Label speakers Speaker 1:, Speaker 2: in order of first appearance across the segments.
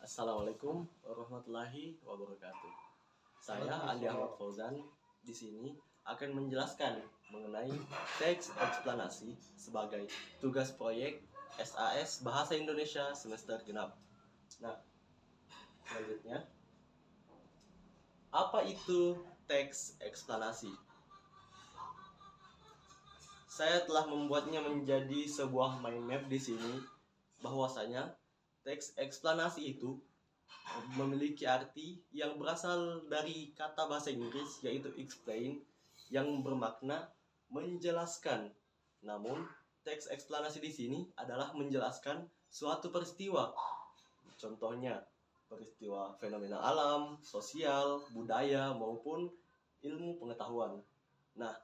Speaker 1: Assalamualaikum warahmatullahi wabarakatuh. Saya Andi Ahmad Fauzan di sini akan menjelaskan mengenai teks eksplanasi sebagai tugas proyek SAS Bahasa Indonesia semester genap. Nah, selanjutnya, apa itu teks eksplanasi? Saya telah membuatnya menjadi sebuah mind map di sini, bahwasanya teks eksplanasi itu memiliki arti yang berasal dari kata bahasa Inggris yaitu explain, yang bermakna menjelaskan. Namun, teks eksplanasi di sini adalah menjelaskan suatu peristiwa. Contohnya, peristiwa fenomena alam, sosial, budaya, maupun ilmu pengetahuan. Nah,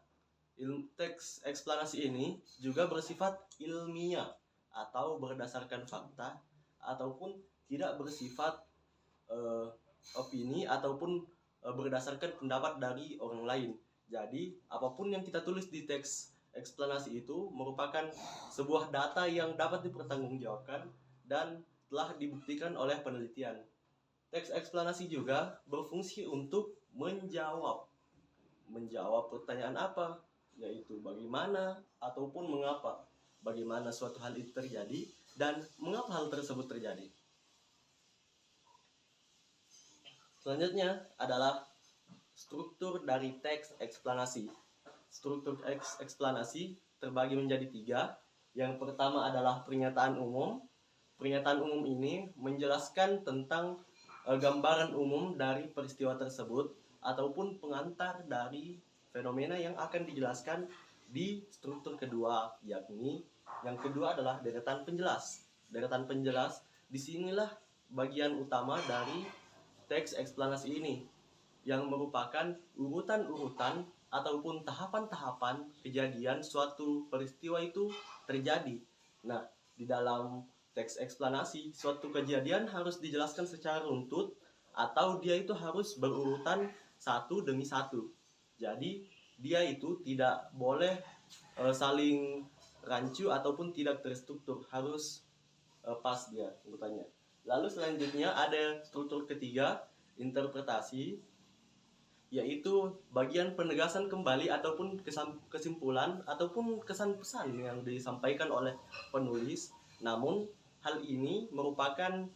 Speaker 1: teks eksplanasi ini juga bersifat ilmiah atau berdasarkan fakta, ataupun tidak bersifat opini ataupun berdasarkan pendapat dari orang lain. Jadi, apapun yang kita tulis di teks eksplanasi itu merupakan sebuah data yang dapat dipertanggungjawabkan dan telah dibuktikan oleh penelitian. Teks eksplanasi juga berfungsi untuk menjawab pertanyaan apa, yaitu bagaimana ataupun mengapa, bagaimana suatu hal itu terjadi dan mengapa hal tersebut terjadi. Selanjutnya adalah struktur dari teks eksplanasi. Struktur teks eksplanasi terbagi menjadi 3. Yang pertama adalah pernyataan umum. Pernyataan umum ini menjelaskan tentang gambaran umum dari peristiwa tersebut ataupun pengantar dari fenomena yang akan dijelaskan di struktur kedua, yakni yang kedua adalah deretan penjelas. Deretan penjelas, disinilah bagian utama dari teks eksplanasi ini, yang merupakan urutan-urutan ataupun tahapan-tahapan kejadian suatu peristiwa itu terjadi. Nah, di dalam teks eksplanasi, suatu kejadian harus dijelaskan secara runtut atau dia itu harus berurutan satu demi satu. Jadi, dia itu tidak boleh saling rancu ataupun tidak terstruktur, harus pas dia urutannya. Lalu selanjutnya ada struktur ketiga, interpretasi, yaitu bagian penegasan kembali ataupun kesimpulan ataupun kesan pesan yang disampaikan oleh penulis. Namun hal ini merupakan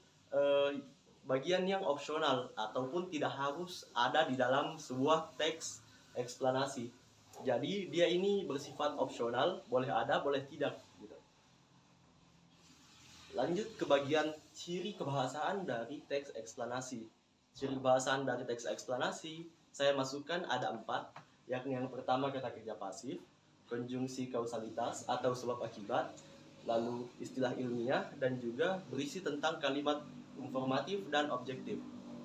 Speaker 1: bagian yang opsional ataupun tidak harus ada di dalam sebuah teks eksplanasi. Jadi dia ini bersifat opsional, boleh ada, boleh tidak gitu. Lanjut ke bagian ciri kebahasaan dari teks eksplanasi. Ciri kebahasaan dari teks eksplanasi saya masukkan ada 4, yakni yang pertama kata kerja pasif, konjungsi kausalitas atau sebab akibat, lalu istilah ilmiah, dan juga berisi tentang kalimat informatif dan objektif.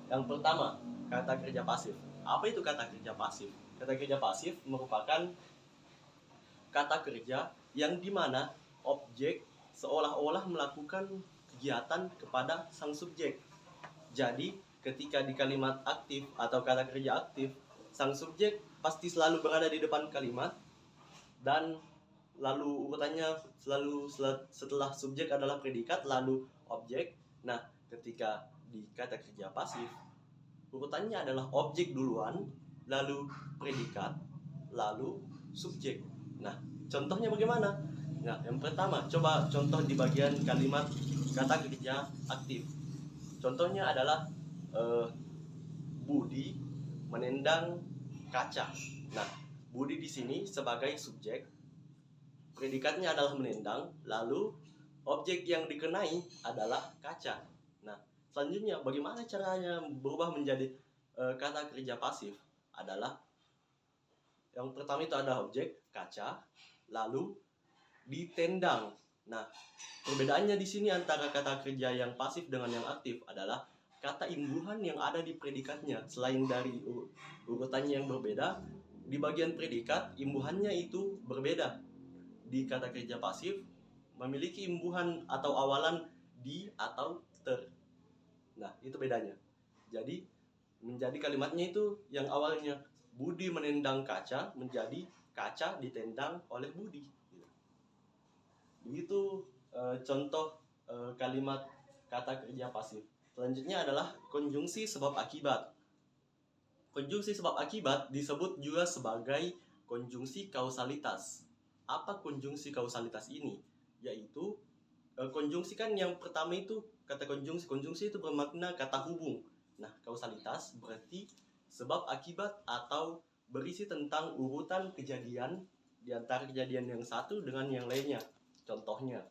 Speaker 1: Yang pertama, kata kerja pasif. Apa itu kata kerja pasif? Kata kerja pasif merupakan kata kerja yang dimana objek seolah-olah melakukan kegiatan kepada sang subjek. Jadi, ketika di kalimat aktif atau kata kerja aktif, sang subjek pasti selalu berada di depan kalimat, dan lalu urutannya selalu setelah subjek adalah predikat, lalu objek. Nah, ketika di kata kerja pasif, urutannya adalah objek duluan, lalu predikat, lalu subjek. Nah, contohnya bagaimana? Nah, yang pertama, coba contoh di bagian kalimat kata kerja aktif. Contohnya adalah Budi menendang kaca. Nah, Budi di sini sebagai subjek, predikatnya adalah menendang, lalu objek yang dikenai adalah kaca. Nah, selanjutnya bagaimana caranya berubah menjadi kata kerja pasif? Adalah yang pertama itu ada objek kaca, lalu ditendang. Nah, perbedaannya di sini antara kata kerja yang pasif dengan yang aktif adalah kata imbuhan yang ada di predikatnya. Selain dari urutannya yang berbeda, di bagian predikat imbuhannya itu berbeda. Di kata kerja pasif memiliki imbuhan atau awalan di atau ter. Nah, itu bedanya. Jadi menjadi kalimatnya itu yang awalnya Budi menendang kaca menjadi kaca ditendang oleh Budi. Begitu contoh kalimat kata kerja pasif. Selanjutnya adalah konjungsi sebab akibat. Konjungsi sebab akibat disebut juga sebagai konjungsi kausalitas. Apa konjungsi kausalitas ini? Yaitu konjungsi kan yang pertama itu kata konjungsi. Konjungsi itu bermakna kata hubung. Nah, kausalitas berarti sebab akibat atau berisi tentang urutan kejadian di antara kejadian yang satu dengan yang lainnya. Contohnya,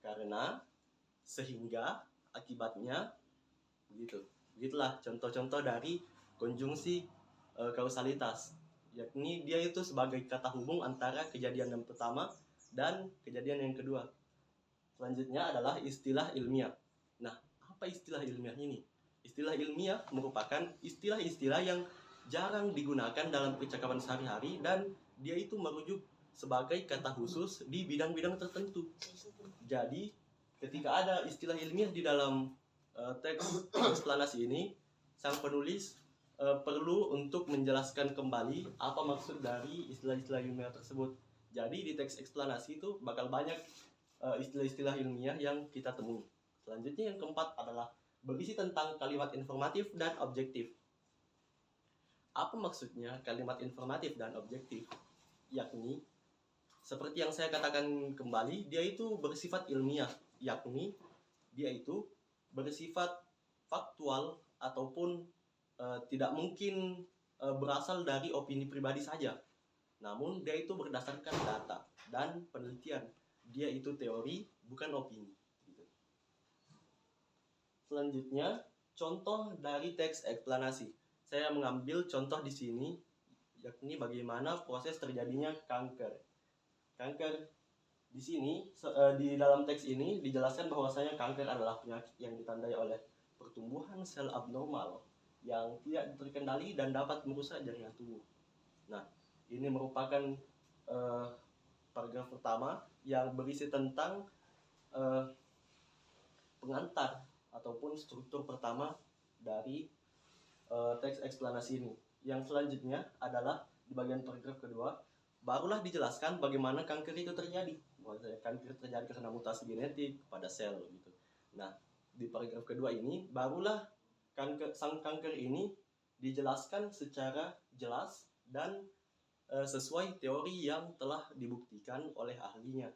Speaker 1: karena, sehingga, akibatnya, begitu. Begitulah contoh-contoh dari konjungsi kausalitas. Yakni dia itu sebagai kata hubung antara kejadian yang pertama dan kejadian yang kedua. Selanjutnya adalah istilah ilmiah. Nah, apa istilah ilmiah ini? Istilah ilmiah merupakan istilah-istilah yang jarang digunakan dalam percakapan sehari-hari dan dia itu merujuk sebagai kata khusus di bidang-bidang tertentu. Jadi, ketika ada istilah ilmiah di dalam teks eksplanasi ini, sang penulis perlu untuk menjelaskan kembali apa maksud dari istilah-istilah ilmiah tersebut. Jadi di teks eksplanasi itu bakal banyak istilah-istilah ilmiah yang kita temui. Selanjutnya yang keempat adalah berisi tentang kalimat informatif dan objektif. Apa maksudnya kalimat informatif dan objektif? Yakni, seperti yang saya katakan kembali, dia itu bersifat ilmiah, yakni dia itu bersifat faktual ataupun tidak mungkin berasal dari opini pribadi saja. Namun dia itu berdasarkan data dan penelitian. Dia itu teori, bukan opini. Selanjutnya, contoh dari teks eksplanasi. Saya mengambil contoh di sini, yakni bagaimana proses terjadinya kanker. Kanker di sini, di dalam teks ini dijelaskan bahwasanya kanker adalah penyakit yang ditandai oleh pertumbuhan sel abnormal yang tidak terkendali dan dapat merusak jaringan tubuh. Nah, ini merupakan paragraf pertama yang berisi tentang pengantar ataupun struktur pertama dari teks eksplanasi ini. Yang selanjutnya adalah di bagian paragraf kedua, barulah dijelaskan bagaimana kanker itu terjadi. Kanker terjadi karena mutasi genetik pada sel gitu. Nah, di paragraf kedua ini barulah sang kanker ini dijelaskan secara jelas dan sesuai teori yang telah dibuktikan oleh ahlinya.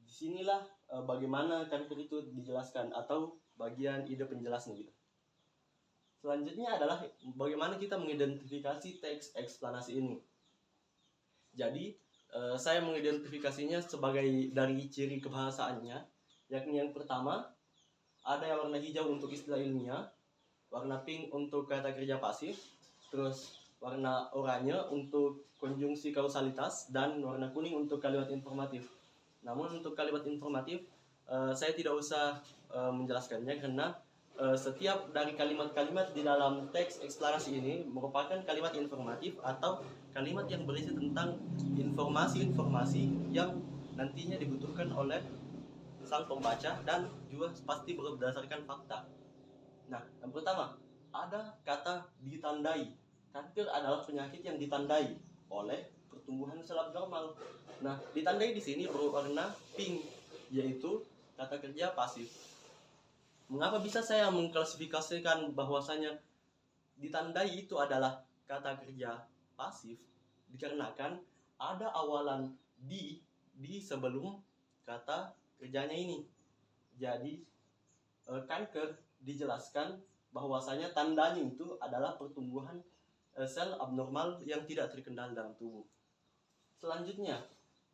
Speaker 1: Disinilah bagaimana kanker itu dijelaskan atau bagian ide penjelasnya gitu. Selanjutnya adalah bagaimana kita mengidentifikasi teks eksplanasi ini. Jadi saya mengidentifikasinya sebagai dari ciri kebahasaannya, yakni yang pertama ada yang warna hijau untuk istilah ilmiah, warna pink untuk kata kerja pasif, terus warna oranye untuk konjungsi kausalitas, dan warna kuning untuk kalimat informatif. Namun untuk kalimat informatif saya tidak usah menjelaskannya karena setiap dari kalimat-kalimat di dalam teks eksplanasi ini merupakan kalimat informatif atau kalimat yang berisi tentang informasi-informasi yang nantinya dibutuhkan oleh sang pembaca dan juga pasti berdasarkan fakta. Nah, yang pertama, ada kata ditandai. Kanker adalah penyakit yang ditandai oleh pertumbuhan sel abnormal. Nah, ditandai di sini berwarna pink, yaitu kata kerja pasif. Mengapa bisa saya mengklasifikasikan bahwasanya ditandai itu adalah kata kerja pasif? Dikarenakan ada awalan di sebelum kata kerjanya ini. Jadi kanker dijelaskan bahwasanya tandanya itu adalah pertumbuhan sel abnormal yang tidak terkendali dalam tubuh. Selanjutnya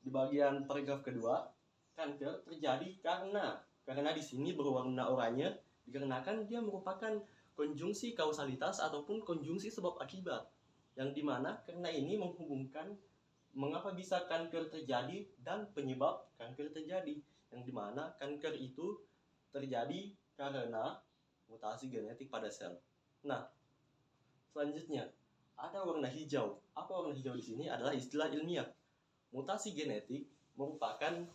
Speaker 1: di bagian paragraf kedua, kanker terjadi karena di sini berwarna oranye dikarenakan dia merupakan konjungsi kausalitas ataupun konjungsi sebab akibat, yang dimana karena ini menghubungkan mengapa bisa kanker terjadi dan penyebab kanker terjadi, yang dimana kanker itu terjadi karena mutasi genetik pada sel. Nah, selanjutnya ada warna hijau. Apa warna hijau di sini adalah istilah ilmiah. Mutasi genetik merupakan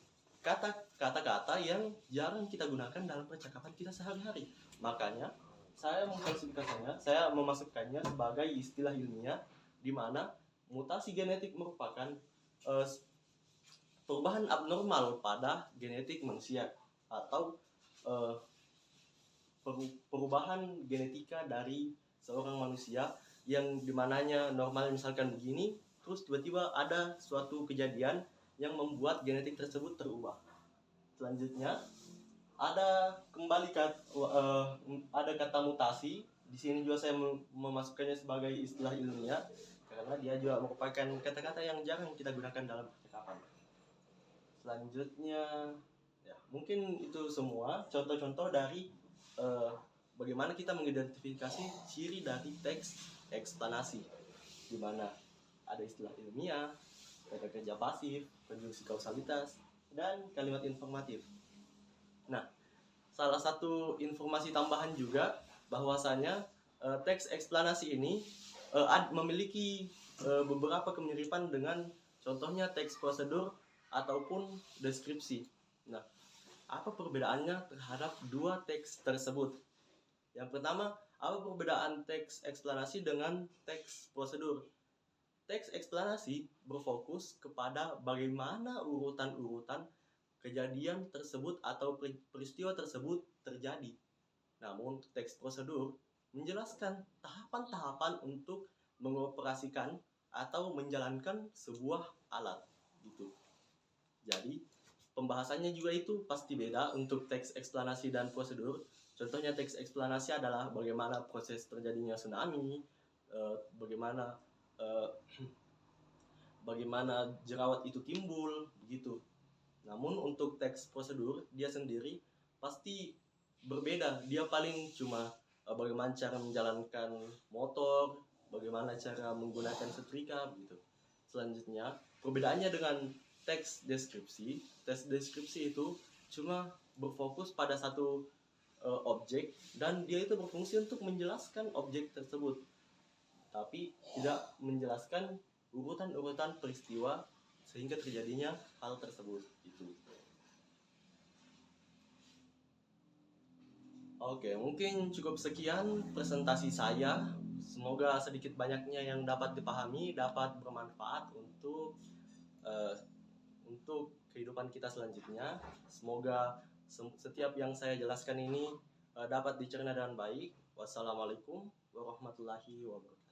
Speaker 1: kata-kata yang jarang kita gunakan dalam percakapan kita sehari-hari. Makanya saya mengklasifikasinya, saya memasukkannya sebagai istilah ilmiah di mana mutasi genetik merupakan perubahan abnormal pada genetik manusia atau perubahan genetika dari seorang manusia yang dimananya normal misalkan begini, terus tiba-tiba ada suatu kejadian yang membuat genetik tersebut terubah. Selanjutnya ada ada kata mutasi. Di sini juga saya memasukkannya sebagai istilah ilmiah karena dia juga merupakan kata-kata yang jarang kita gunakan dalam percakapan. Selanjutnya ya mungkin itu semua contoh-contoh dari bagaimana kita mengidentifikasi ciri dari teks eksplanasi, di mana ada istilah ilmiah, kata kerja pasif, konjungsi kausalitas, dan kalimat informatif. Nah, salah satu informasi tambahan juga bahwasanya teks eksplanasi ini memiliki beberapa kemiripan dengan contohnya teks prosedur ataupun deskripsi. Nah, apa perbedaannya terhadap dua teks tersebut? Yang pertama, apa perbedaan teks eksplanasi dengan teks prosedur? Teks eksplanasi berfokus kepada bagaimana urutan-urutan kejadian tersebut atau peristiwa tersebut terjadi. Namun, teks prosedur menjelaskan tahapan-tahapan untuk mengoperasikan atau menjalankan sebuah alat gitu. Jadi, pembahasannya juga itu pasti beda untuk teks eksplanasi dan prosedur. Contohnya teks eksplanasi adalah bagaimana proses terjadinya tsunami, bagaimana bagaimana jerawat itu timbul, begitu. Namun untuk teks prosedur dia sendiri pasti berbeda. Dia paling cuma bagaimana cara menjalankan motor, bagaimana cara menggunakan setrika, begitu. Selanjutnya, perbedaannya dengan teks deskripsi. Teks deskripsi itu cuma berfokus pada satu objek dan dia itu berfungsi untuk menjelaskan objek tersebut, tapi tidak menjelaskan urutan-urutan peristiwa sehingga terjadinya hal tersebut itu. Oke, mungkin cukup sekian presentasi saya. Semoga sedikit banyaknya yang dapat dipahami, dapat bermanfaat untuk kehidupan kita selanjutnya. Semoga setiap yang saya jelaskan ini dapat dicerna dengan baik. Wassalamualaikum warahmatullahi wabarakatuh.